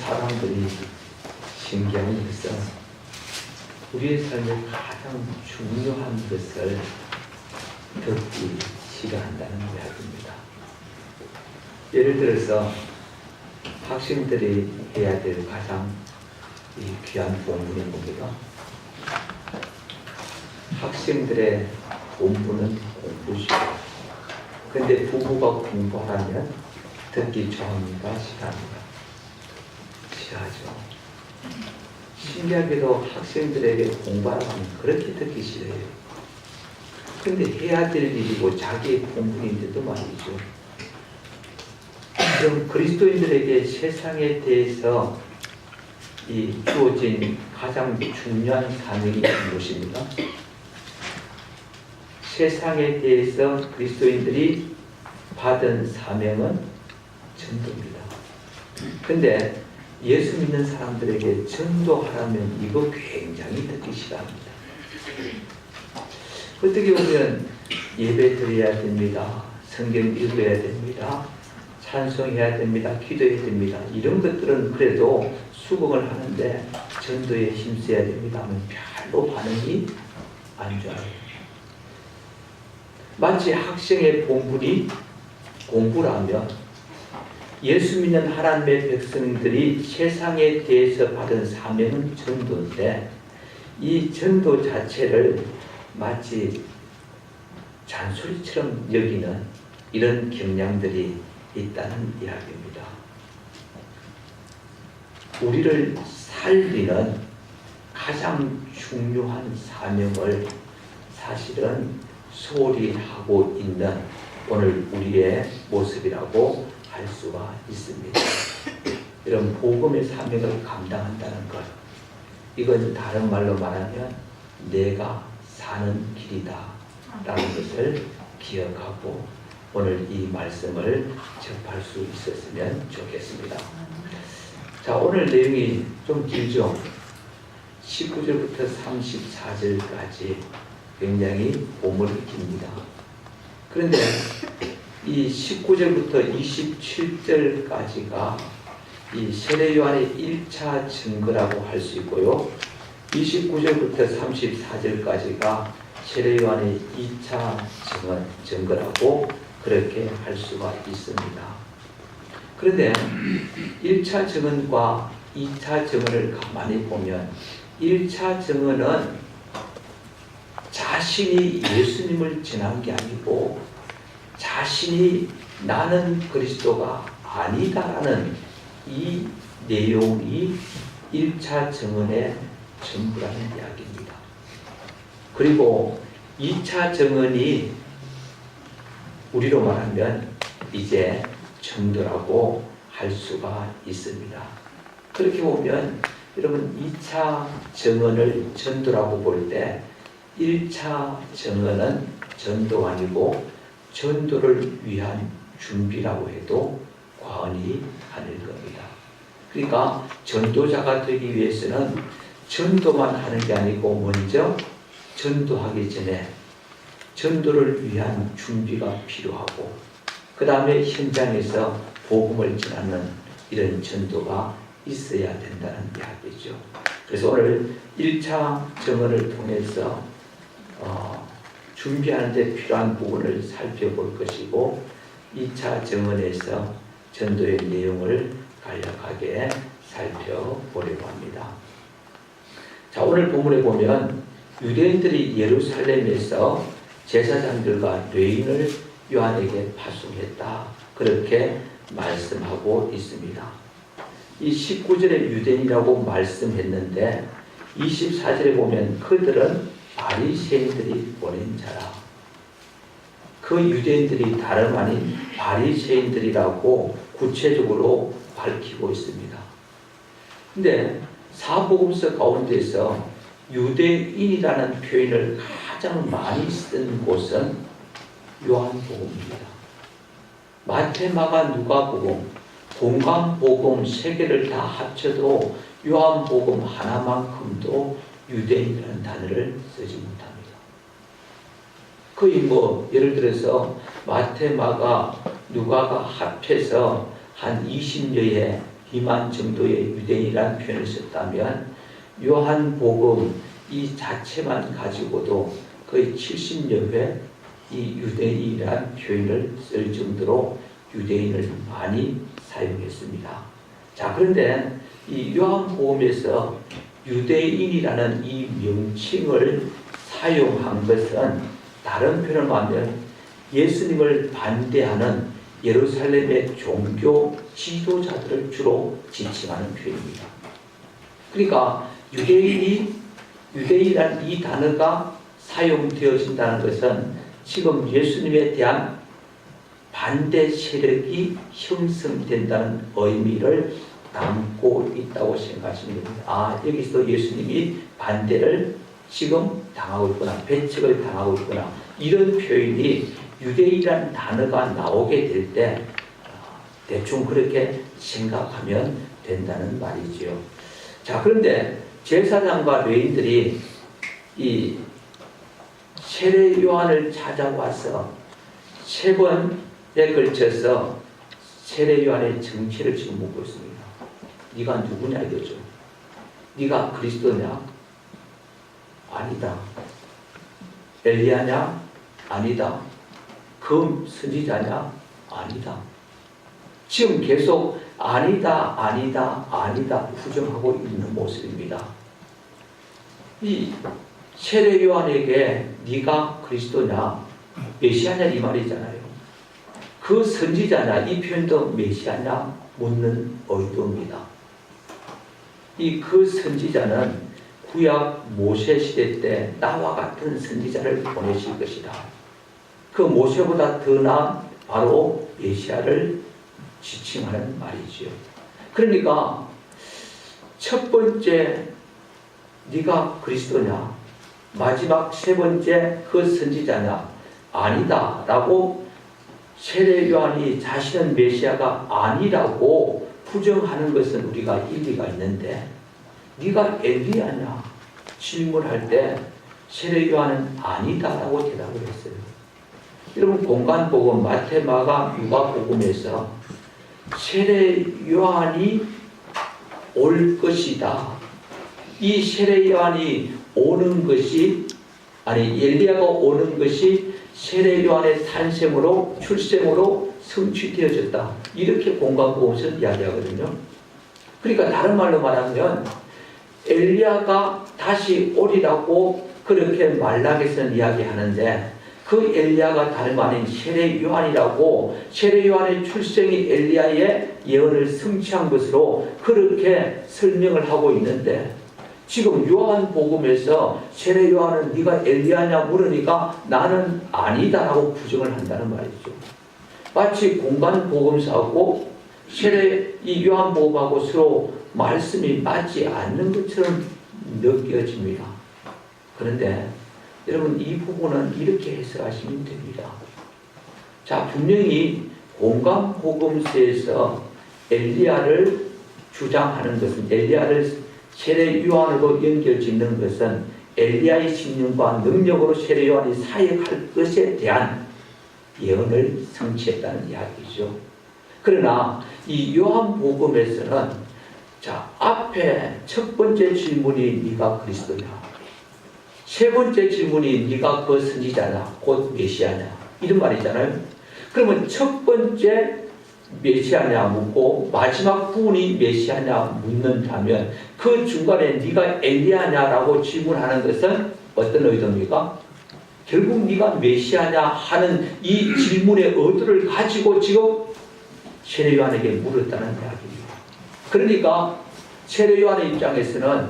사람들이 신기한 것은 우리의 삶의 가장 중요한 것을 듣기 싫어한다는 이야기입니다. 예를 들어서 학생들이 해야 될 가장 귀한 본분이 뭡니까? 학생들의 본분은 공부시고, 근데 부부가 공부하라면 듣기 좋아합니까? 싫어합니까? 싫어하죠. 신기하게도 학생들에게 공부하라고 하면 그렇게 듣기 싫어요. 근데 해야 될 일이고 자기의 본분인데도 말이죠. 그럼 그리스도인들에게 세상에 대해서 주어진 가장 중요한 사명이 무엇입니까? 세상에 대해서 그리스도인들이 받은 사명은 전도입니다. 근데 예수 믿는 사람들에게 전도하라면 이거 굉장히 듣기 싫어합니다. 어떻게 보면 예배 드려야 됩니다. 성경 읽어야 됩니다. 찬송해야 됩니다. 기도해야 됩니다. 이런 것들은 그래도 수긍을 하는데 전도에 힘써야 됩니다 하면 별로 반응이 안 좋아요. 마치 학생의 본분이 공부라면 예수 믿는 하나님의 백성들이 세상에 대해서 받은 사명은 전도인데 이 전도 자체를 마치 잔소리처럼 여기는 이런 경향들이 있다는 이야기입니다. 우리를 살리는 가장 중요한 사명을 사실은 소홀히 하고 있는 오늘 우리의 모습이라고 할 수가 있습니다. 이런 복음의 사명을 감당한다는 것, 이건 다른 말로 말하면 내가 사는 길이다 라는 것을 기억하고 오늘 이 말씀을 접할 수 있었으면 좋겠습니다. 자, 오늘 내용이 좀 길죠. 19절부터 34절까지 굉장히 보물이 깁니다. 그런데 이 19절부터 27절까지가 이 세례 요한의 1차 증거라고 할 수 있고요. 29절부터 34절까지가 세례 요한의 2차 증거라고 그렇게 할 수가 있습니다. 그런데 1차 증언과 2차 증언을 가만히 보면 1차 증언은 자신이 예수님을 전한 게 아니고 자신이 나는 그리스도가 아니다라는 이 내용이 1차 증언의 전부라는 이야기입니다. 그리고 2차 증언이 우리로 말하면 이제 전도라고 할 수가 있습니다. 그렇게 보면 여러분 2차 증언을 전도라고 볼 때 1차 증언은 전도 아니고 전도를 위한 준비라고 해도 과언이 아닐 겁니다. 그러니까 전도자가 되기 위해서는 전도만 하는 게 아니고 먼저 전도하기 전에 전도를 위한 준비가 필요하고 그 다음에 현장에서 복음을 전하는 이런 전도가 있어야 된다는 이야기죠. 그래서 오늘 1차 증언을 통해서 준비하는 데 필요한 부분을 살펴볼 것이고 2차 증언에서 전도의 내용을 간략하게 살펴보려고 합니다. 자, 오늘 본문에 보면 유대인들이 예루살렘에서 제사장들과 뇌인을 요한에게 파송했다. 그렇게 말씀하고 있습니다. 이 19절에 유대인이라고 말씀했는데 24절에 보면 그들은 바리새인들이 보낸 자라. 그 유대인들이 다름 아닌 바리새인들이라고 구체적으로 밝히고 있습니다. 근데 사복음서 가운데서 유대인이라는 표현을 가장 많이 쓴 곳은 요한복음입니다. 마태, 마가, 누가복음, 동방복음 세 개를 다 합쳐도 요한복음 하나만큼도 유대인이라는 단어를 쓰지 못합니다. 거의 예를 들어서 마태, 마가, 누가가 합해서 한 20여의 2만 정도의 유대인이라는 표현을 썼다면 요한복음 이 자체만 가지고도 거의 70여 회 이 유대인이라는 표현을 쓸 정도로 유대인을 많이 사용했습니다. 자, 그런데 이 요한복음에서 유대인이라는 이 명칭을 사용한 것은 다른 표현으로 하면 예수님을 반대하는 예루살렘의 종교 지도자들을 주로 지칭하는 표현입니다. 그러니까 유대인이라는 이 단어가 사용되어진다는 것은 지금 예수님에 대한 반대 세력이 형성된다는 의미를 담고 있다고 생각하시면 됩니다. 아, 여기서 예수님이 반대를 지금 당하고 있구나, 배척을 당하고 있구나, 이런 표현이 유대인이라는 단어가 나오게 될 때 대충 그렇게 생각하면 된다는 말이지요. 자, 그런데 제사장과 레위인들이 이 세례 요한을 찾아와서 3번에 걸쳐서 세례 요한의 정체를 지금 묻고 있습니다. 네가 누구냐 이거죠. 네가 그리스도냐? 아니다. 엘리야냐? 아니다. 그 선지자냐? 아니다. 지금 계속 아니다, 아니다, 아니다 부정하고 있는 모습입니다. 이 세례 요한에게 네가 그리스도냐, 메시아냐 이 말이잖아요. 그 선지자냐, 이 표현도 메시아냐 묻는 의도입니다. 이 그 선지자는 구약 모세 시대 때 나와 같은 선지자를 보내실 것이다. 그 모세보다 더 나은 바로 메시아를 지칭하는 말이지요. 그러니까 첫 번째 네가 그리스도냐, 마지막 3번째 그 선지자냐, 아니다 라고 세례 요한이 자신은 메시아가 아니라고 부정하는 것은 우리가 일리가 있는데, 네가 엘리야냐 질문할 때 세례 요한은 아니다 라고 대답을 했어요. 여러분, 공간복음 마태, 마가, 누가복음에서 세례 요한이 올 것이다, 이 세례 요한이 오는 것이, 아니 엘리야가 오는 것이 세례 요한의 탄생으로, 출생으로 성취되어졌다, 이렇게 공간복음에서 이야기하거든요. 그러니까 다른 말로 말하면 엘리야가 다시 오리라고 그렇게 말락에서는 이야기하는데, 그 엘리야가 다름 아닌 세례 요한이라고, 세례 요한의 출생이 엘리야의 예언을 성취한 것으로 그렇게 설명을 하고 있는데, 지금 요한복음에서 세례 요한은 네가 엘리야냐 물으니까 나는 아니다라고 부정을 한다는 말이죠. 마치 공간복음서하고 이 요한복음하고 서로 말씀이 맞지 않는 것처럼 느껴집니다. 그런데 여러분, 이 부분은 이렇게 해석하시면 됩니다. 자, 분명히 공간복음서에서 엘리야를 주장하는 것은, 엘리야를 세례 요한으로 연결짓는 것은 엘리야의 신령과 능력으로 세례 요한이 사역할 것에 대한 예언을 성취했다는 이야기죠. 그러나 이 요한복음에서는, 자, 앞에 첫 번째 질문이 네가 그리스도냐, 3번째 질문이 네가 그 선지자냐, 곧 메시아냐, 이런 말이잖아요. 그러면 첫 번째 메시아냐 묻고 마지막 부분이 메시아냐 묻는다면, 그 중간에 네가 엘리야냐라고 질문하는 것은 어떤 의도입니까? 결국 네가 메시아냐 하는 이 질문의 의도를 가지고 지금 세례 요한에게 물었다는 이야기입니다. 그러니까 세례 요한의 입장에서는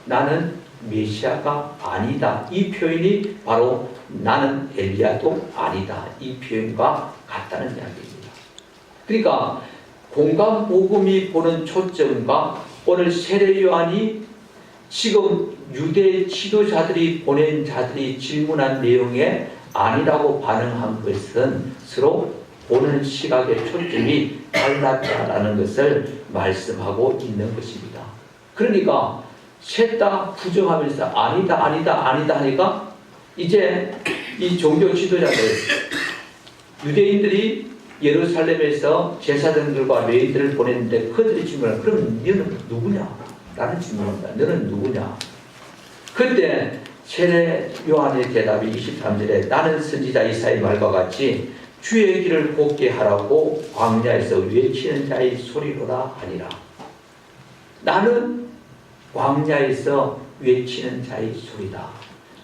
나는 메시아가 아니다, 이 표현이 바로 나는 엘리야도 아니다, 이 표현과 같다는 이야기입니다. 그러니까 공간복음이 보는 초점과 오늘 세례 요한이 지금 유대 지도자들이 보낸 자들이 질문한 내용에 아니라고 반응한 것은 서로 보는 시각의 초점이 달랐다라는 것을 말씀하고 있는 것입니다. 그러니까 셋 다 부정하면서 아니다, 아니다, 아니다 하니까 이제 이 종교 지도자들, 유대인들이 예루살렘에서 제사장들과 레위들을 보냈는데 그들이 질문을 그럼 너는 누구냐? 라는 질문을 합니다. 너는 누구냐? 그때 세례 요한의 대답이 23절에 나는 선지자 이사야의 말과 같이 주의 길을 곱게 하라고 광야에서 외치는 자의 소리로라 하니라. 나는 광야에서 외치는 자의 소리다.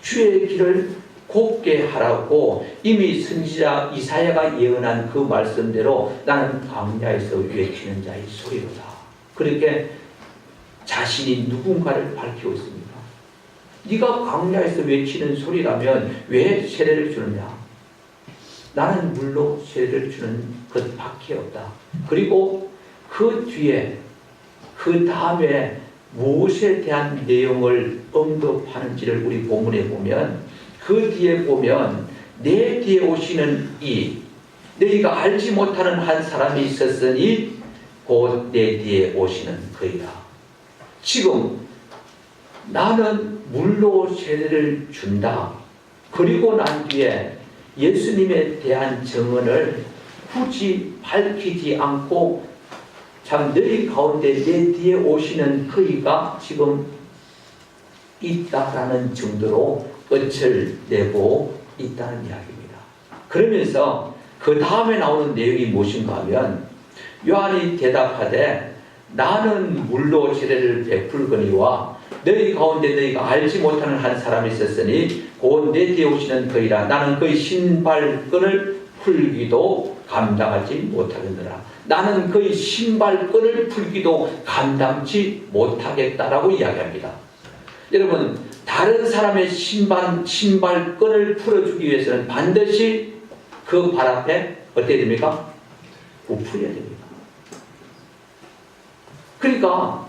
주의 길을 곱게 하라고 이미 선지자 이사야가 예언한 그 말씀대로 나는 광야에서 외치는 자의 소리로다. 그렇게 자신이 누군가를 밝히고 있습니다. 네가 광야에서 외치는 소리라면 왜 세례를 주느냐? 나는 물로 세례를 주는 것밖에 없다. 그리고 그 뒤에 그 다음에 무엇에 대한 내용을 언급하는지를 우리 본문에 보면 그 뒤에 보면 내 뒤에 오시는 이 너희가 알지 못하는 한 사람이 있었으니 곧 내 뒤에 오시는 그이라. 지금 나는 물로 세례를 준다. 그리고 난 뒤에 예수님에 대한 증언을 굳이 밝히지 않고 참 너희 가운데 내 뒤에 오시는 그이가 지금 있다라는 정도로 끝을 내고 있다는 이야기입니다. 그러면서 그 다음에 나오는 내용이 무엇인가 하면 요한이 대답하되 나는 물로 세례를 베풀거니와 너희 가운데 너희가 알지 못하는 한 사람이 있었으니 곧 내 뒤에 오시는 그이라. 나는 그의 신발끈을 풀기도 감당하지 못하겠느라. 나는 그의 신발끈을 풀기도 감당치 못하겠다라고 이야기합니다. 여러분, 다른 사람의 신발끈을 풀어주기 위해서는 반드시 그 발 앞에 어떻게 됩니까? 부풀려야 됩니다. 그러니까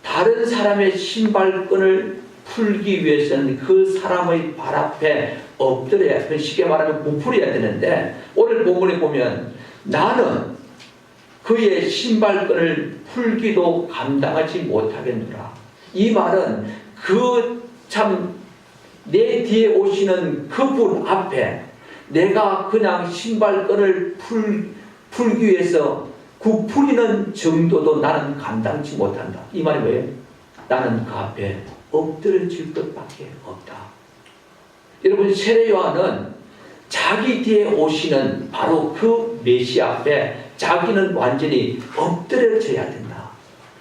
다른 사람의 신발끈을 풀기 위해서는 그 사람의 발 앞에 엎드려야, 쉽게 말하면 부풀려야 되는데 오늘 본문에 보면 나는 그의 신발끈을 풀기도 감당하지 못하겠노라. 이 말은 그 참 내 뒤에 오시는 그분 앞에 내가 그냥 신발끈을 풀기 위해서 부풀리는 정도도 나는 감당치 못한다. 이 말이 뭐예요? 나는 그 앞에 엎드려질 것밖에 없다. 여러분, 세례 요한은 자기 뒤에 오시는 바로 그 메시아 앞에 자기는 완전히 엎드려져야 된다.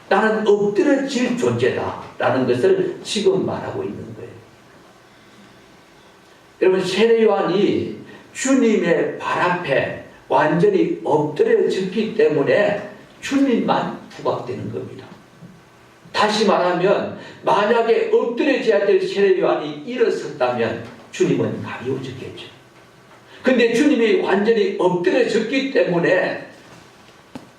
나는 엎드려질 존재다. 라는 것을 지금 말하고 있는 거예요. 여러분, 세례 요한이 주님의 발 앞에 완전히 엎드려졌기 때문에 주님만 부각되는 겁니다. 다시 말하면 만약에 엎드려져야 될 세례 요한이 일어섰다면 주님은 가리워졌겠죠. 근데 주님이 완전히 엎드려졌기 때문에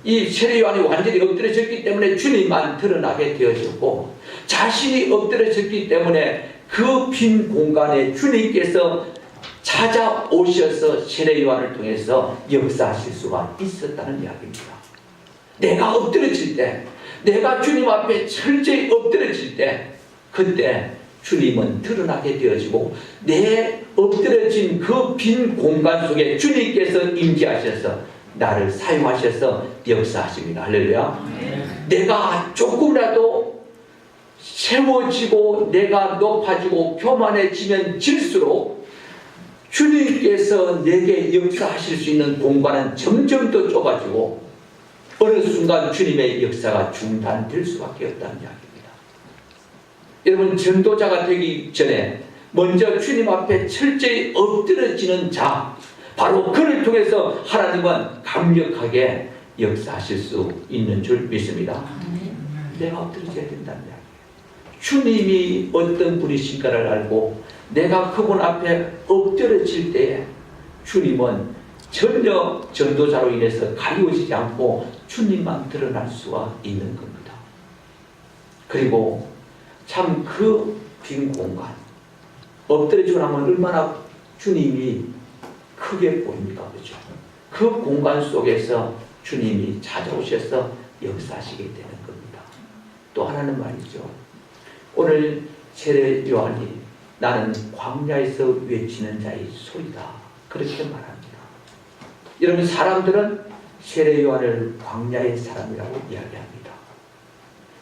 이 세례 요한이 완전히 엎드려졌기 때문에 주님만 드러나게 되어졌고 자신이 엎드려졌기 때문에 그 빈 공간에 주님께서 찾아오셔서 세례 요한을 통해서 역사하실 수가 있었다는 이야기입니다. 내가 엎드려질 때, 내가 주님 앞에 철저히 엎드려질 때 그때 주님은 드러나게 되어지고 내 엎드려진 그 빈 공간 속에 주님께서 임재하셔서 나를 사용하셔서 역사하십니다. 할렐루야. 내가 조금이라도 세워지고 내가 높아지고 교만해지면 질수록 주님께서 내게 역사하실 수 있는 공간은 점점 더 좁아지고 어느 순간 주님의 역사가 중단될 수밖에 없다는 이야기입니다. 여러분, 전도자가 되기 전에 먼저 주님 앞에 철저히 엎드려지는 자, 바로 그를 통해서 하나님은 강력하게 역사하실 수 있는 줄 믿습니다. 내가 엎드려져야 된다는 이야기예요. 주님이 어떤 분이신가를 알고 내가 그분 앞에 엎드려질 때에 주님은 전혀 전도자로 인해서 가리워지지 않고 주님만 드러날 수가 있는 겁니다. 그리고 참 그 빈 공간, 엎드려지고 나면 얼마나 주님이 크게 보입니까? 그렇죠? 그 공간 속에서 주님이 찾아오셔서 역사하시게 되는 겁니다. 또 하나는 말이죠. 오늘 세례 요한이 나는 광야에서 외치는 자의 소리다. 그렇게 말합니다. 여러분, 사람들은 세례 요한을 광야의 사람이라고 이야기합니다.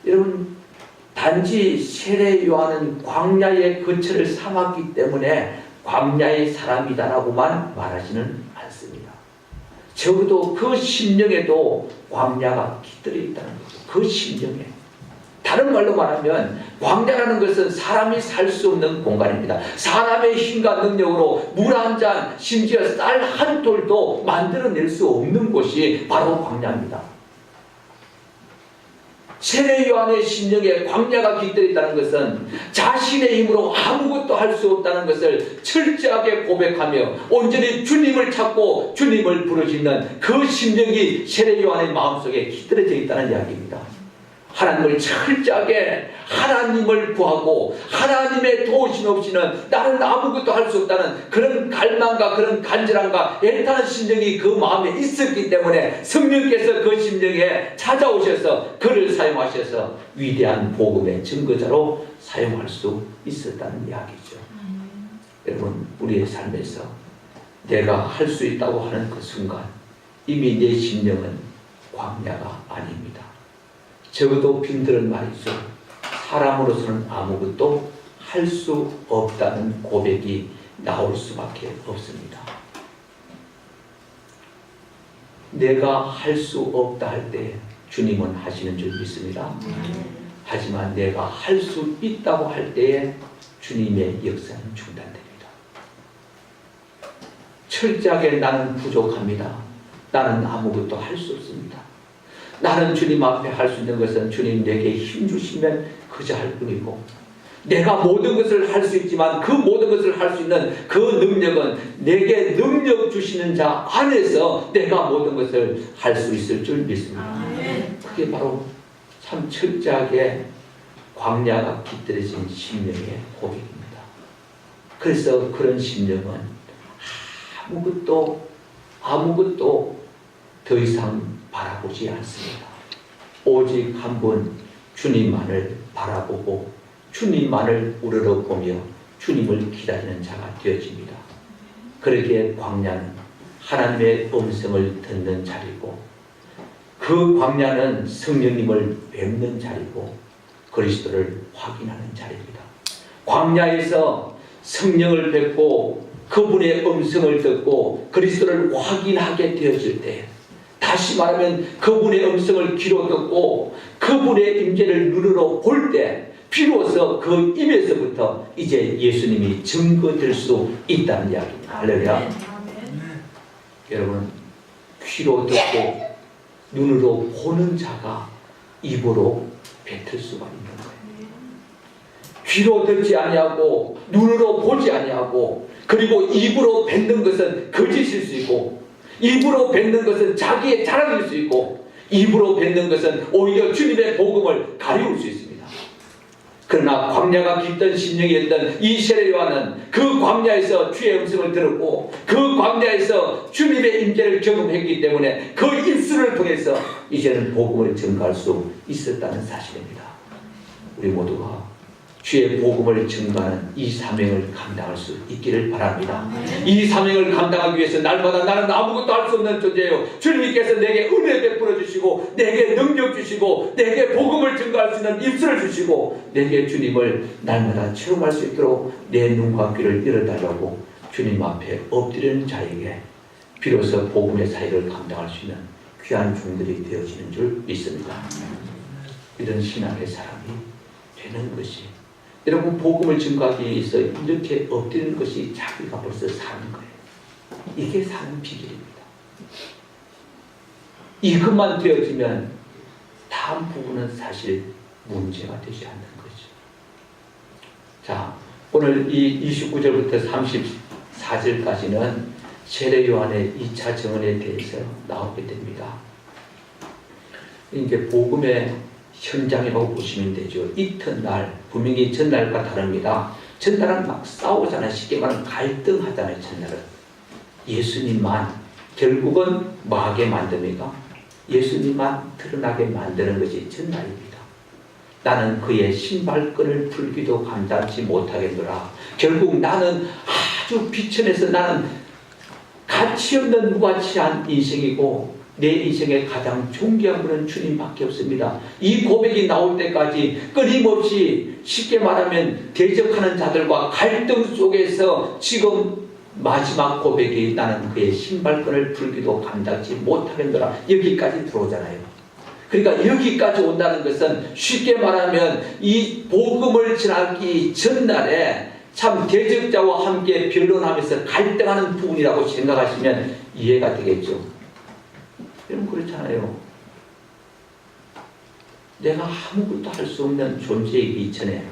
여러분, 단지 세례 요한은 광야의 거처를 삼았기 때문에 광야의 사람이다라고만 말하지는 않습니다. 적어도 그 심령에도 광야가 깃들어 있다는 거죠. 그 심령에. 다른 말로 말하면 광야라는 것은 사람이 살 수 없는 공간입니다. 사람의 힘과 능력으로 물 한 잔, 심지어 쌀 한 톨도 만들어낼 수 없는 곳이 바로 광야입니다. 세례 요한의 심령에 광야가 깃들어 있다는 것은 자신의 힘으로 아무것도 할 수 없다는 것을 철저하게 고백하며 온전히 주님을 찾고 주님을 부르짖는 그 심령이 세례 요한의 마음속에 깃들어져 있다는 이야기입니다. 하나님을 철저하게 하나님을 구하고 하나님의 도우심 없이는 나는 아무것도 할 수 없다는 그런 갈망과 그런 간절함과 애타는 심령이 그 마음에 있었기 때문에 성령께서 그 심령에 찾아오셔서 그를 사용하셔서 위대한 복음의 증거자로 사용할 수 있었다는 이야기죠. 여러분, 우리의 삶에서 내가 할 수 있다고 하는 그 순간 이미 내 심령은 광야가 아닙니다. 적어도 빈들은 말이죠. 사람으로서는 아무것도 할 수 없다는 고백이 나올 수밖에 없습니다. 내가 할 수 없다 할 때 주님은 하시는 줄 믿습니다. 하지만 내가 할 수 있다고 할 때에 주님의 역사는 중단됩니다. 철저하게 나는 부족합니다. 나는 아무것도 할 수 없습니다. 나는 주님 앞에 할 수 있는 것은 주님 내게 힘 주시면 그저 할 뿐이고, 내가 모든 것을 할 수 있지만 그 모든 것을 할 수 있는 그 능력은 내게 능력 주시는 자 안에서 내가 모든 것을 할 수 있을 줄 믿습니다. 그게 바로 참 철저하게 광야가 깃들어진 심령의 고백입니다. 그래서 그런 심령은 아무것도 더 이상 바라보지 않습니다. 오직 한 번 주님만을 바라보고 주님만을 우러러보며 주님을 기다리는 자가 되어집니다. 그렇게 광야는 하나님의 음성을 듣는 자리고, 그 광야는 성령님을 뵙는 자리고 그리스도를 확인하는 자리입니다. 광야에서 성령을 뵙고 그분의 음성을 듣고 그리스도를 확인하게 되어질 때, 다시 말하면 그분의 음성을 귀로 듣고 그분의 임재를 눈으로 볼 때 비로소 그 임에서부터 이제 예수님이 증거될 수 있다는 이야기입니다. 할렐루야. 여러분, 귀로 듣고 눈으로 보는 자가 입으로 뱉을 수가 있는 거예요. 귀로 듣지 아니하고 눈으로 보지 아니하고 그리고 입으로 뱉는 것은 거짓일 수 있고, 입으로 뱉는 것은 자기의 자랑일 수 있고, 입으로 뱉는 것은 오히려 주님의 복음을 가리울 수 있습니다. 그러나 광야가 깃든 심령이었던 이 세례 요한은 그 광야에서 주의 음성을 들었고 그 광야에서 주님의 임재를 경험했기 때문에 그 입술을 통해서 이제는 복음을 증거할 수 있었다는 사실입니다. 우리 모두가 주의 복음을 증거하는 이 사명을 감당할 수 있기를 바랍니다. 이 사명을 감당하기 위해서 날마다 나는 아무것도 할 수 없는 존재예요. 주님께서 내게 은혜 베풀어 주시고 내게 능력 주시고 내게 복음을 증거할 수 있는 입술을 주시고 내게 주님을 날마다 체험할 수 있도록 내 눈과 귀를 열어달라고 주님 앞에 엎드리는 자에게 비로소 복음의 사역을 감당할 수 있는 귀한 종들이 되어지는 줄 믿습니다. 이런 신앙의 사람이 되는 것이, 여러분, 복음을 증거하기 위해서 이렇게 엎드리는 것이 자기가 벌써 사는 거예요. 이게 사는 비결입니다. 이것만 되어지면 다음 부분은 사실 문제가 되지 않는 거죠. 자, 오늘 이 29절부터 34절까지는 세례 요한의 2차 증언에 대해서 나오게 됩니다. 이게 복음의 현장이라고 보시면 되죠. 이튿날, 분명히 전날과 다릅니다. 전날은 막 싸우잖아요. 쉽게 말하면 갈등하잖아요. 전날은 예수님만 결국은 뭐하게 만듭니까? 예수님만 드러나게 만드는 것이 전날입니다. 나는 그의 신발끈을 풀기도 감당치 못하겠노라. 결국 나는 아주 비천해서 나는 가치 없는 무가치한 인생이고 내 인생의 가장 존귀한 분은 주님밖에 없습니다. 이 고백이 나올 때까지 끊임없이 쉽게 말하면 대적하는 자들과 갈등 속에서 지금 마지막 고백이 나는 그의 신발끈을 풀기도 감당치 못하겠노라 여기까지 들어오잖아요. 그러니까 여기까지 온다는 것은 쉽게 말하면 이 복음을 전하기 전날에 참 대적자와 함께 변론하면서 갈등하는 부분이라고 생각하시면 이해가 되겠죠. 여러분 그렇잖아요. 내가 아무것도 할 수 없는 존재이기 이전에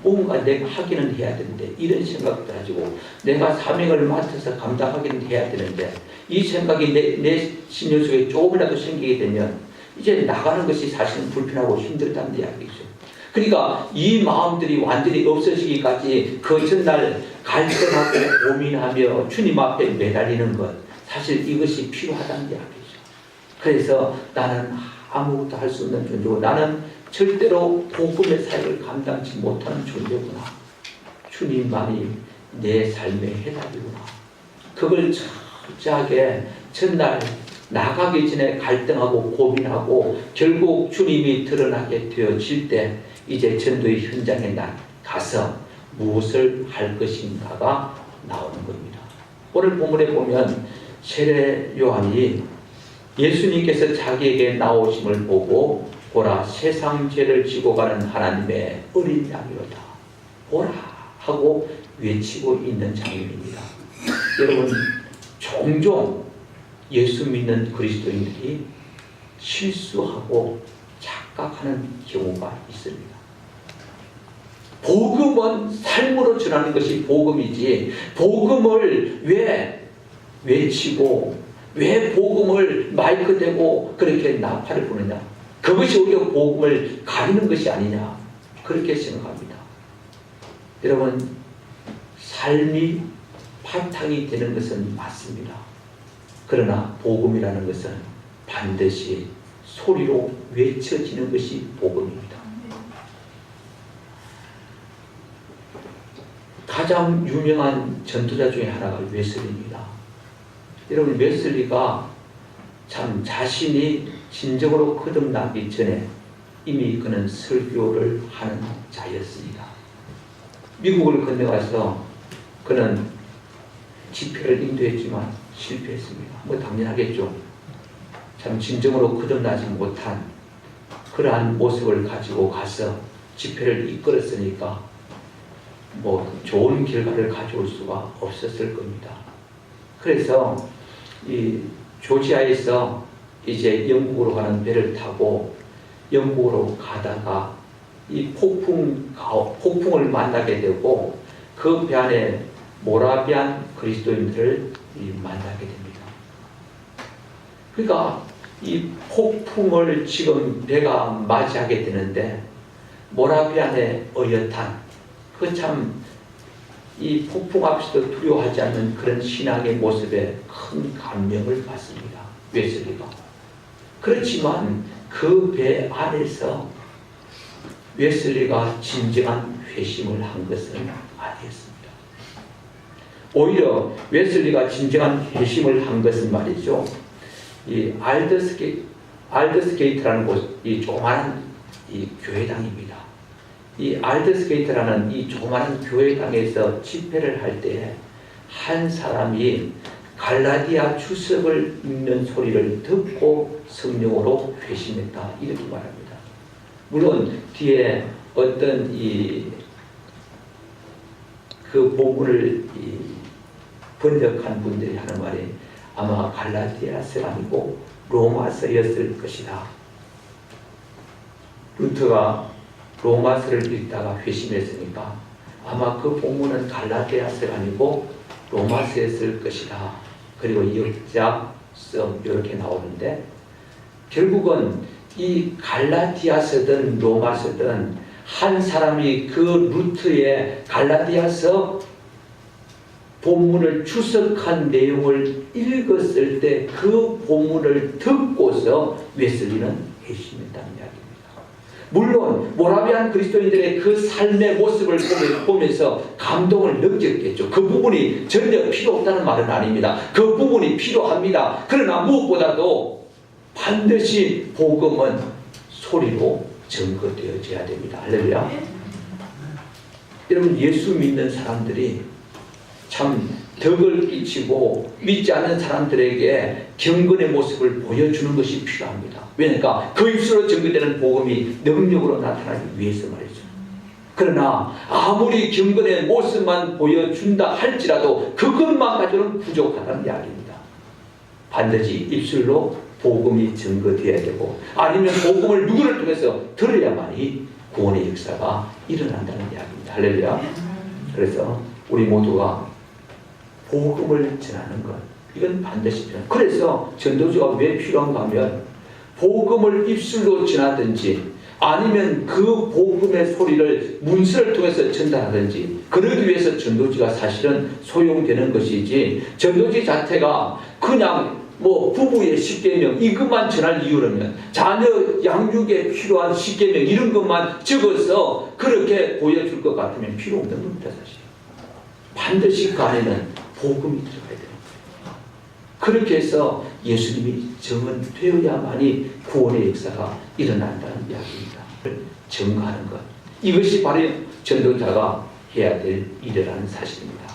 뭔가 내가 하기는 해야 되는데 이런 생각도 가지고 내가 사명을 맡아서 감당하기는 해야 되는데 이 생각이 내 신경 속에 조금이라도 생기게 되면 이제 나가는 것이 사실은 불편하고 힘들다는 이야기죠. 그러니까 이 마음들이 완전히 없어지기까지 그 전날 갈등하고 고민하며 주님 앞에 매달리는 것 사실 이것이 필요하다는 이야기죠. 그래서 나는 아무것도 할 수 없는 존재고 나는 절대로 복음의 사역을 감당치 못하는 존재구나. 주님만이 내 삶의 해답이구나. 그걸 철저하게 전날 나가기 전에 갈등하고 고민하고 결국 주님이 드러나게 되어질 때 이제 전도의 현장에 가서 무엇을 할 것인가가 나오는 겁니다. 오늘 본문에 보면 세례 요한이 예수님께서 자기에게 나오심을 보고 보라 세상 죄를 지고 가는 하나님의 어린 양이로다 보라 하고 외치고 있는 장면입니다. 여러분 종종 예수 믿는 그리스도인들이 실수하고 착각하는 경우가 있습니다. 복음은 삶으로 전하는 것이 복음이지 복음을 왜 외치고 왜 복음을 마이크 대고 그렇게 나팔을 부느냐 그것이 오히려 복음을 가리는 것이 아니냐 그렇게 생각합니다. 여러분 삶이 바탕이 되는 것은 맞습니다. 그러나 복음이라는 것은 반드시 소리로 외쳐지는 것이 복음입니다. 가장 유명한 전도자 중에 하나가 웨슬리입니다. 여러분 웨슬리가 참 자신이 진정으로 거듭나기 전에 이미 그는 설교를 하는 자였습니다. 미국을 건너가서 그는 집회를 인도했지만 실패했습니다. 뭐 당연하겠죠. 참 진정으로 거듭나지 못한 그러한 모습을 가지고 가서 집회를 이끌었으니까 뭐 좋은 결과를 가져올 수가 없었을 겁니다. 그래서 이 조지아에서 이제 영국으로 가는 배를 타고 영국으로 가다가 이 폭풍을 만나게 되고 그 배 안에 모라비안 그리스도인들을 만나게 됩니다. 그러니까 이 폭풍을 지금 배가 맞이하게 되는데 모라비안의 어엿한 그 참 이 폭풍 앞에서도 두려워하지 않는 그런 신앙의 모습에 큰 감명을 받습니다. 웨슬리가. 그렇지만 그 배 안에서 웨슬리가 진정한 회심을 한 것은 아니었습니다. 오히려 웨슬리가 진정한 회심을 한 것은 말이죠. 이 알더스게이트라는 곳, 이 조그마한 이 교회당입니다. 이 알더스게이트라는 이 조그마한 교회당에서 집회를 할 때 한 사람이 갈라디아 주석을 읽는 소리를 듣고 성령으로 회심했다 이렇게 말합니다. 물론 뒤에 어떤 그 본문을 번역한 분들이 하는 말이 아마 갈라디아서가 아니고 로마서였을 것이다. 루터가 로마서를 읽다가 회심했으니까 아마 그 본문은 갈라디아서가 아니고 로마서였을 것이다. 그리고 역자성 이렇게 나오는데 결국은 이 갈라디아서든 로마서든 한 사람이 그 루트의 갈라디아서 본문을 주석한 내용을 읽었을 때 그 본문을 듣고서 웨슬리는 회심했다는 이야기입니다. 물론 모라비안 그리스도인들의 그 삶의 모습을 보면서 감동을 느꼈겠죠. 그 부분이 전혀 필요 없다는 말은 아닙니다. 그 부분이 필요합니다. 그러나 무엇보다도 반드시 복음은 소리로 증거되어져야 됩니다. 할렐루야. 여러분, 예수 믿는 사람들이 참 덕을 끼치고 믿지 않는 사람들에게 경건의 모습을 보여주는 것이 필요합니다. 왜냐하면 그 입술로 증거되는 복음이 능력으로 나타나기 위해서 말이죠. 그러나 아무리 경건의 모습만 보여준다 할지라도 그것만 가지고는 부족하다는 이야기입니다. 반드시 입술로 복음이 증거되어야 되고, 아니면 복음을 누구를 통해서 들어야만이 구원의 역사가 일어난다는 이야기입니다. 할렐루야. 그래서 우리 모두가 복음을 전하는 것, 이건 반드시 필요합니다. 그래서 전도주가 왜 필요한가 하면, 복음을 입술로 전하든지 아니면 그 복음의 소리를 문서를 통해서 전달하든지, 그러기 위해서 전도지가 사실은 소용되는 것이지, 전도지 자체가 그냥 부부의 10계명 이것만 전할 이유라면, 자녀 양육에 필요한 10계명 이런 것만 적어서 그렇게 보여줄 것 같으면 필요 없는 겁니다. 사실 반드시 그 안에는 복음이 들어가야 돼요. 그렇게 해서 예수님이 증언되어야만이 구원의 역사가 일어난다는 이야기입니다. 증거하는 것, 이것이 바로 전도자가 해야 될 일이라는 사실입니다.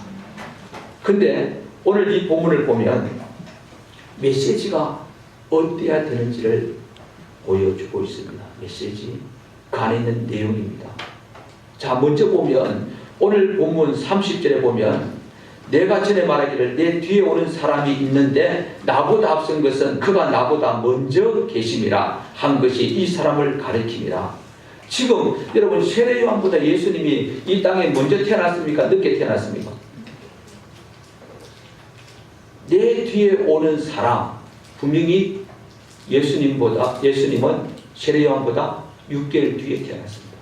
근데 오늘 이 본문을 보면 메시지가 어때야 되는지를 보여주고 있습니다. 메시지, 그 안에 있는 내용입니다. 자, 먼저 보면 오늘 본문 30절에 보면, 내가 전에 말하기를 내 뒤에 오는 사람이 있는데 나보다 앞선 것은 그가 나보다 먼저 계심이라 한 것이 이 사람을 가리킵니다. 지금 여러분, 세례 요한보다 예수님이 이 땅에 먼저 태어났습니까? 늦게 태어났습니까? 내 뒤에 오는 사람, 분명히 예수님은 세례 요한보다 6개월 뒤에 태어났습니다.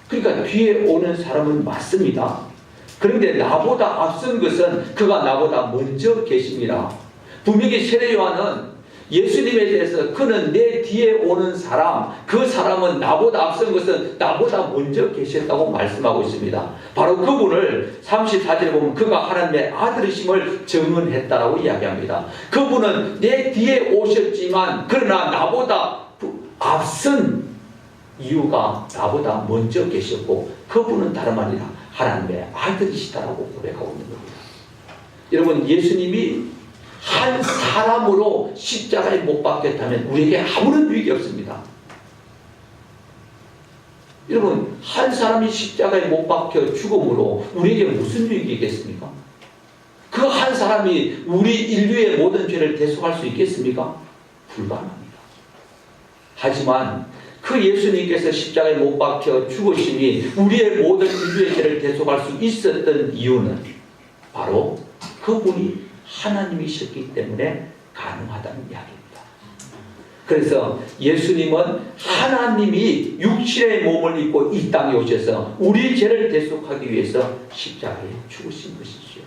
그러니까 뒤에 오는 사람은 맞습니다. 그런데 나보다 앞선 것은 그가 나보다 먼저 계십니다. 분명히 세례 요한은 예수님에 대해서 그는 내 뒤에 오는 사람, 그 사람은 나보다 앞선 것은 나보다 먼저 계셨다고 말씀하고 있습니다. 바로 그분을 34절에 보면 그가 하나님의 아들이심을 증언했다라고 이야기합니다. 그분은 내 뒤에 오셨지만 그러나 나보다 앞선 이유가 나보다 먼저 계셨고, 그분은 다름 아니라 하나님의 아들이시다라고 고백하고 있는 겁니다. 여러분, 예수님이 한 사람으로 십자가에 못 박혔다면 우리에게 아무런 유익이 없습니다. 여러분, 한 사람이 십자가에 못 박혀 죽음으로 우리에게 무슨 유익이겠습니까? 그 한 사람이 우리 인류의 모든 죄를 대속할 수 있겠습니까? 불가능합니다. 하지만 그 예수님께서 십자가에 못 박혀 죽으심이 우리의 모든 인류의 죄를 대속할 수 있었던 이유는 바로 그분이 하나님이셨기 때문에 가능하다는 이야기입니다. 그래서 예수님은 하나님이 육신의 몸을 입고 이 땅에 오셔서 우리 죄를 대속하기 위해서 십자가에 죽으신 것이죠.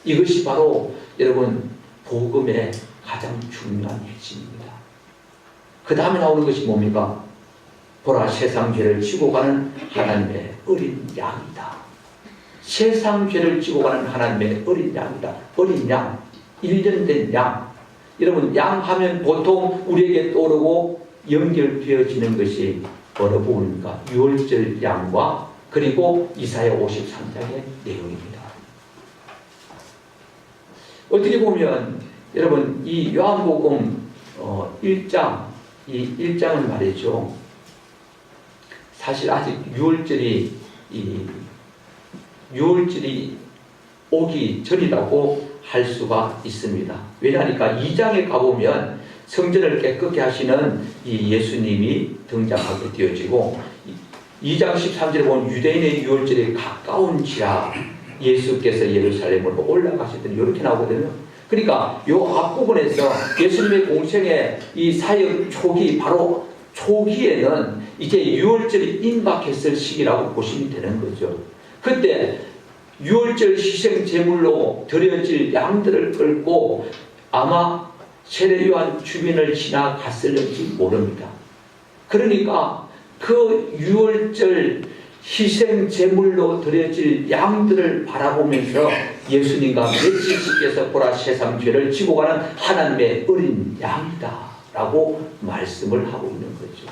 이것이 바로 여러분 복음의 가장 중요한 핵심입니다. 그 다음에 나오는 것이 뭡니까? 보라, 세상 죄를 지고 가는 하나님의 어린 양이다. 세상 죄를 지고 가는 하나님의 어린 양이다. 어린 양, 1년 된 양. 여러분, 양 하면 보통 우리에게 떠오르고 연결되어지는 것이 어느 부분입니까? 유월절 양과 그리고 이사야 53장의 내용입니다. 어떻게 보면 여러분, 이 요한복음 1장, 이 1장은 말이죠, 사실 아직 유월절이 오기 전이라고 할 수가 있습니다. 왜냐하니까 2장에 가보면 성전을 깨끗게 하시는 이 예수님이 등장하게 되어지고, 2장 13절에 보면 유대인의 유월절에 가까운지라 예수께서 예루살렘으로 올라가시더니 이렇게 나오거든요. 그러니까 이 앞부분에서 예수님의 공생의 이 사역 초기, 바로 초기에는 이제 유월절이 임박했을 시기라고 보시면 되는 거죠. 그때 유월절 희생 제물로 드려질 양들을 끌고 아마 세례 요한 주변을 지나갔을지 모릅니다. 그러니까 그 유월절 희생 제물로 드려질 양들을 바라보면서 예수님과 맺히시께서 보라 세상 죄를 지고 가는 하나님의 어린 양이다 라고 말씀을 하고 있는 거죠.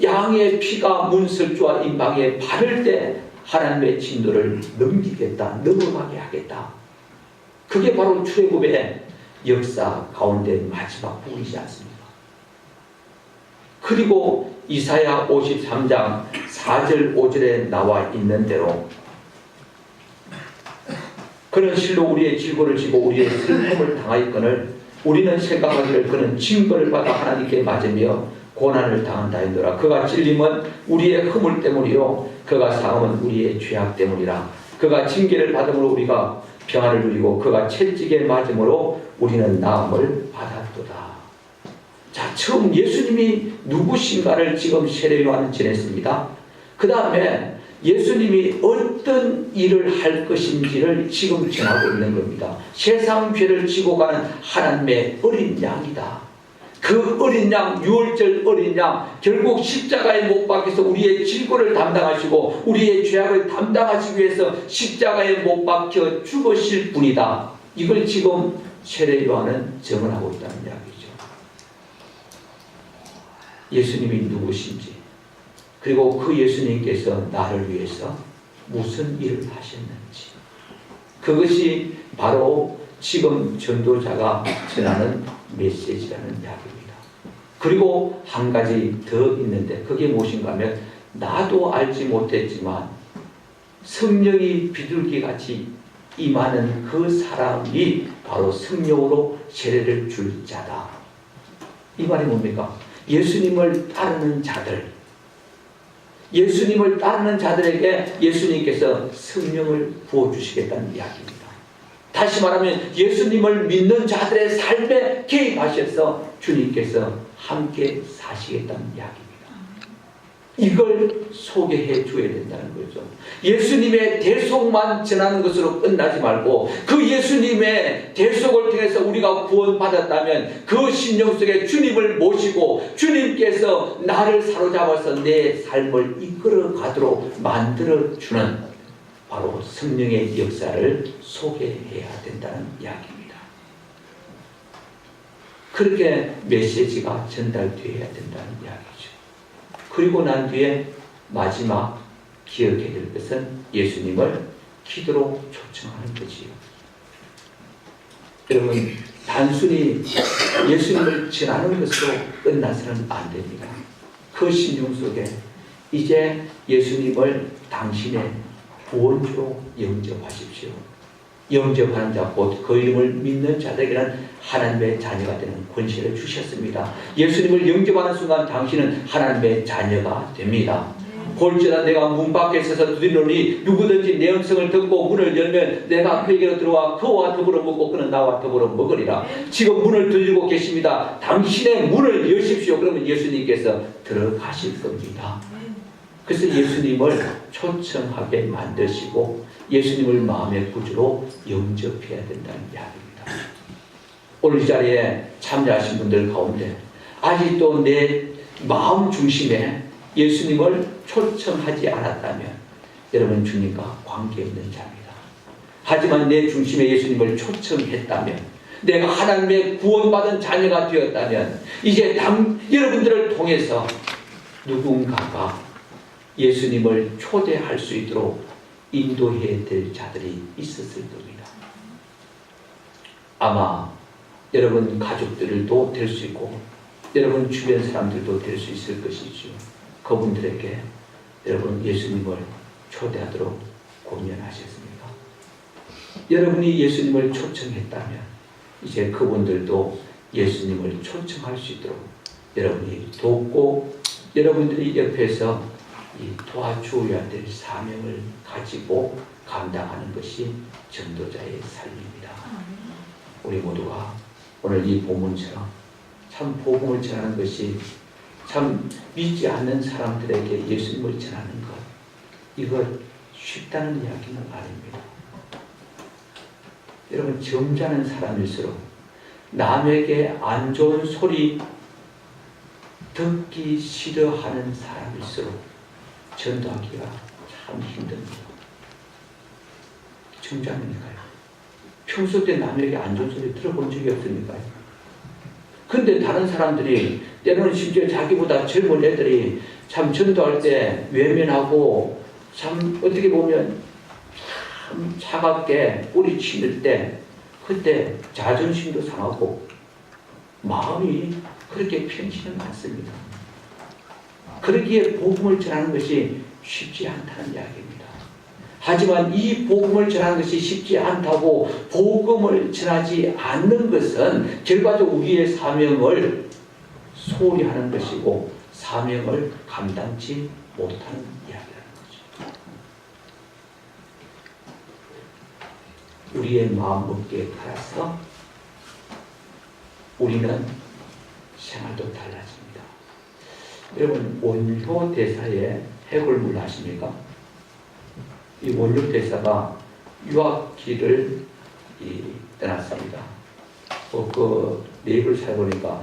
양의 피가 문설주와 임방에 바를 때 하나님의 진노를 넘기겠다, 넘어가게 하겠다. 그게 바로 출애굽의 역사 가운데 마지막 부분이지 않습니까? 그리고 이사야 53장 4절 5절에 나와 있는 대로 그는 실로 우리의 질고를 지고 우리의 슬픔을 당하였거늘 우리는 생각하기를 그는 징벌을 받아 하나님께 맞으며 고난을 당한다 했노라. 그가 찔림은 우리의 허물 때문이요 그가 상함은 우리의 죄악 때문이라. 그가 징계를 받음으로 우리가 평안을 누리고 그가 채찍에 맞음으로 우리는 나음을 받았도다. 자, 처음 예수님이 누구신가를 지금 세례요한은 전했습니다. 그 다음에 예수님이 어떤 일을 할 것인지를 지금 전하고 있는 겁니다. 세상 죄를 지고 가는 하나님의 어린 양이다. 그 어린 양, 유월절 어린 양, 결국 십자가에 못 박혀서 우리의 질고를 담당하시고 우리의 죄악을 담당하시기 위해서 십자가에 못 박혀 죽으실 분이다. 이걸 지금 세례 요한은 증언하고 있다는 이야기죠. 예수님이 누구신지, 그리고 그 예수님께서 나를 위해서 무슨 일을 하셨는지, 그것이 바로 지금 전도자가 전하는 메시지라는 이야기입니다. 그리고 한 가지 더 있는데 그게 무엇인가 하면 나도 알지 못했지만 성령이 비둘기같이 임하는 그 사람이 바로 성령으로 세례를 줄 자다. 이 말이 뭡니까? 예수님을 따르는 자들, 예수님을 따르는 자들에게 예수님께서 성령을 부어주시겠다는 이야기입니다. 다시 말하면 예수님을 믿는 자들의 삶에 개입하셔서 주님께서 함께 사시겠다는 이야기입니다. 이걸 소개해 줘야 된다는 거죠. 예수님의 대속만 전하는 것으로 끝나지 말고 그 예수님의 대속을 통해서 우리가 구원받았다면 그 심령 속에 주님을 모시고 주님께서 나를 사로잡아서 내 삶을 이끌어 가도록 만들어주는 바로 성령의 역사를 소개해야 된다는 이야기입니다. 그렇게 메시지가 전달되어야 된다는 이야기죠. 그리고 난 뒤에 마지막 기억해야 될 것은 예수님을 기도로 초청하는 거지요. 여러분, 단순히 예수님을 전하는 것으로 끝나서는 안 됩니다. 그 심령 속에 이제 예수님을 당신의 구원주로 영접하십시오. 영접하는 자 곧 그 이름을 믿는 자들에게는 하나님의 자녀가 되는 권세를 주셨습니다. 예수님을 영접하는 순간 당신은 하나님의 자녀가 됩니다. 볼지어다 내가 문 밖에 서서 두드리노니 누구든지 내 음성을 듣고 문을 열면 내가 그에게로 들어와 그와 더불어 먹고 그는 나와 더불어 먹으리라. 지금 문을 두드리고 계십니다. 당신의 문을 여십시오. 그러면 예수님께서 들어가실 겁니다. 그래서 예수님을 초청하게 만드시고 예수님을 마음의 구주로 영접해야 된다는 이야기입니다. 오늘 이 자리에 참여하신 분들 가운데 아직도 내 마음 중심에 예수님을 초청하지 않았다면 여러분 주님과 관계없는 자입니다. 하지만 내 중심에 예수님을 초청했다면 내가 하나님의 구원받은 자녀가 되었다면 이제 여러분들을 통해서 누군가가 예수님을 초대할 수 있도록 인도해야 될 자들이 있었을 겁니다. 아마 여러분 가족들도 될 수 있고 여러분 주변 사람들도 될 수 있을 것이죠. 그분들에게 여러분 예수님을 초대하도록 권면하셨습니까? 여러분이 예수님을 초청했다면 이제 그분들도 예수님을 초청할 수 있도록 여러분이 돕고 여러분들이 옆에서 이 도와주어야 될 사명을 가지고 감당하는 것이 전도자의 삶입니다. 우리 모두가 오늘 이 본문처럼 참 복음을 전하는 것이 참 믿지 않는 사람들에게 예수님을 전하는 것, 이거 쉽다는 이야기는 아닙니다. 여러분, 점잖은 사람일수록 남에게 안 좋은 소리 듣기 싫어하는 사람일수록 전도하기가 참 힘듭니다. 정장이니까요. 평소 때 남에게 안 좋은 소리 들어본 적이 없으니까요. 근데 다른 사람들이 때로는 심지어 자기보다 젊은 애들이 참 전도할 때 외면하고 참 어떻게 보면 참 차갑게 뿌리치는 때 그때 자존심도 상하고 마음이 그렇게 편치는 않습니다. 그러기에 복음을 전하는 것이 쉽지 않다는 이야기입니다. 하지만 이 복음을 전하는 것이 쉽지 않다고 복음을 전하지 않는 것은 결과적으로 우리의 사명을 소홀히 하는 것이고 사명을 감당치 못하는 이야기라는 거죠. 우리의 마음먹기에 따라서 우리는 생활도 달라집니다. 여러분 원효 대사의 해골물 아십니까? 이 원효 대사가 유학길을 떠났습니다. 그 네이버를 찾아보니까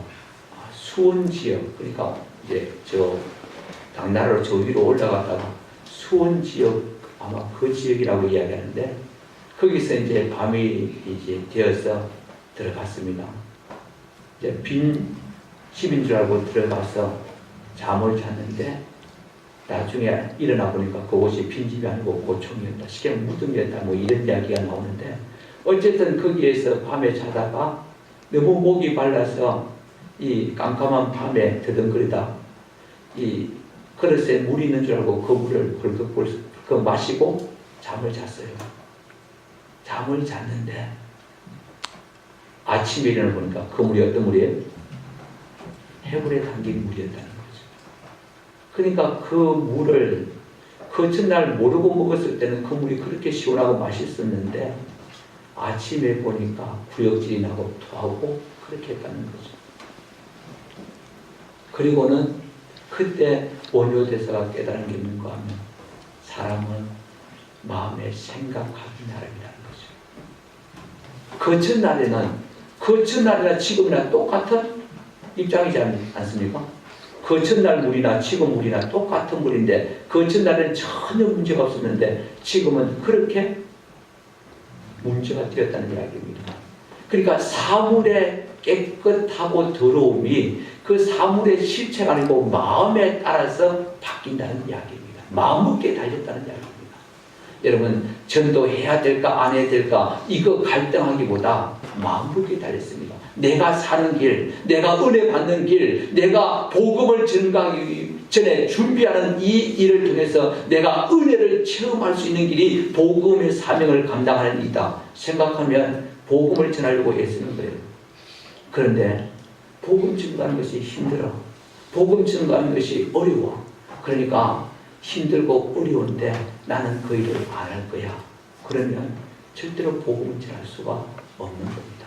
수원 지역, 그러니까 이제 저 당나라로 저 위로 올라갔다가 수원 지역 아마 그 지역이라고 이야기하는데 거기서 이제 밤이 이제 되어서 들어갔습니다. 이제 빈 집인 줄 알고 들어가서 잠을 잤는데 나중에 일어나 보니까 그곳이 빈집이 아니고 고총이었다, 시경 무덤이었다, 뭐 이런 이야기가 나오는데 어쨌든 거기에서 밤에 자다가 너무 목이 말라서 이 깜깜한 밤에 더듬거리다 이 그릇에 물이 있는 줄 알고 그 물을 벌컥 마시고 잠을 잤어요. 잠을 잤는데 아침에 일어나 보니까 그 물이 어떤 물이에요? 해물에 담긴 물이었다는 거죠. 그러니까 그 물을 그 전날 모르고 먹었을 때는 그 물이 그렇게 시원하고 맛있었는데 아침에 보니까 구역질이 나고 토하고 그렇게 했다는 거죠. 그리고는 그때 원효 대사가 깨달은 게 뭔가 하면 사람은 마음에 생각하기 나름이라는 거죠. 그 전날이나 지금이나 똑같은 입장이지 않습니까? 그 전날 물이나 지금 물이나 똑같은 물인데 그 전날은 전혀 문제가 없었는데 지금은 그렇게 문제가 되었다는 이야기입니다. 그러니까 사물의 깨끗하고 더러움이 그 사물의 실체가 아니고 마음에 따라서 바뀐다는 이야기입니다. 마음먹기에 달렸다는 이야기입니다. 여러분 전도해야 될까 안 해야 될까 이거 갈등하기보다 마음먹기에 달렸습니다. 내가 사는 길, 내가 은혜 받는 길, 내가 복음을 전가하기 전에 준비하는 이 일을 통해서 내가 은혜를 체험할 수 있는 길이 복음의 사명을 감당하는 일이다 생각하면 복음을 전하려고 애쓰는 거예요. 그런데 복음 전가하는 것이 힘들어. 복음 전가하는 것이 어려워. 그러니까 힘들고 어려운데 나는 그 일을 안 할 거야. 그러면 절대로 복음을 전할 수가 없는 겁니다.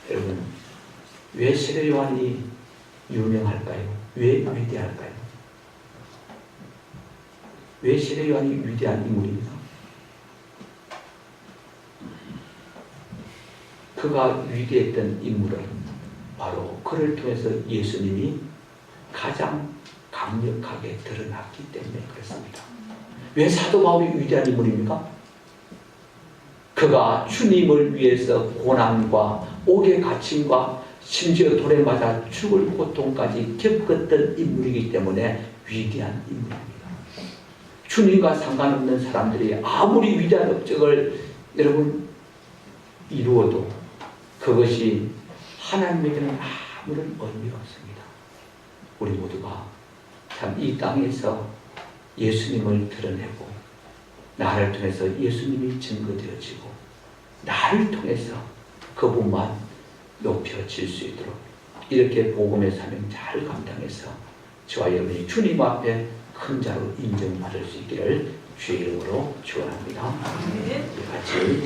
여러분 왜 세례 요한이 유명할까요? 왜 위대할까요? 왜 세례 요한이 위대한 인물입니까? 그가 위대했던 인물은 바로 그를 통해서 예수님이 가장 강력하게 드러났기 때문에 그렇습니다. 왜 사도 바울이 위대한 인물입니까? 그가 주님을 위해서 고난과 옥의 갇힘과 심지어 돌에 맞아 죽을 고통까지 겪었던 인물이기 때문에 위대한 인물입니다. 주님과 상관없는 사람들이 아무리 위대한 업적을 여러분 이루어도 그것이 하나님에게는 아무런 의미가 없습니다. 우리 모두가 참 이 땅에서 예수님을 드러내고 나를 통해서 예수님이 증거되어지고 나를 통해서 그분만 높여질 수 있도록 이렇게 복음의 사명 잘 감당해서 저와 여러분이 주님 앞에 큰 자로 인정받을 수 있기를 주의 이름으로 축원합니다. 같이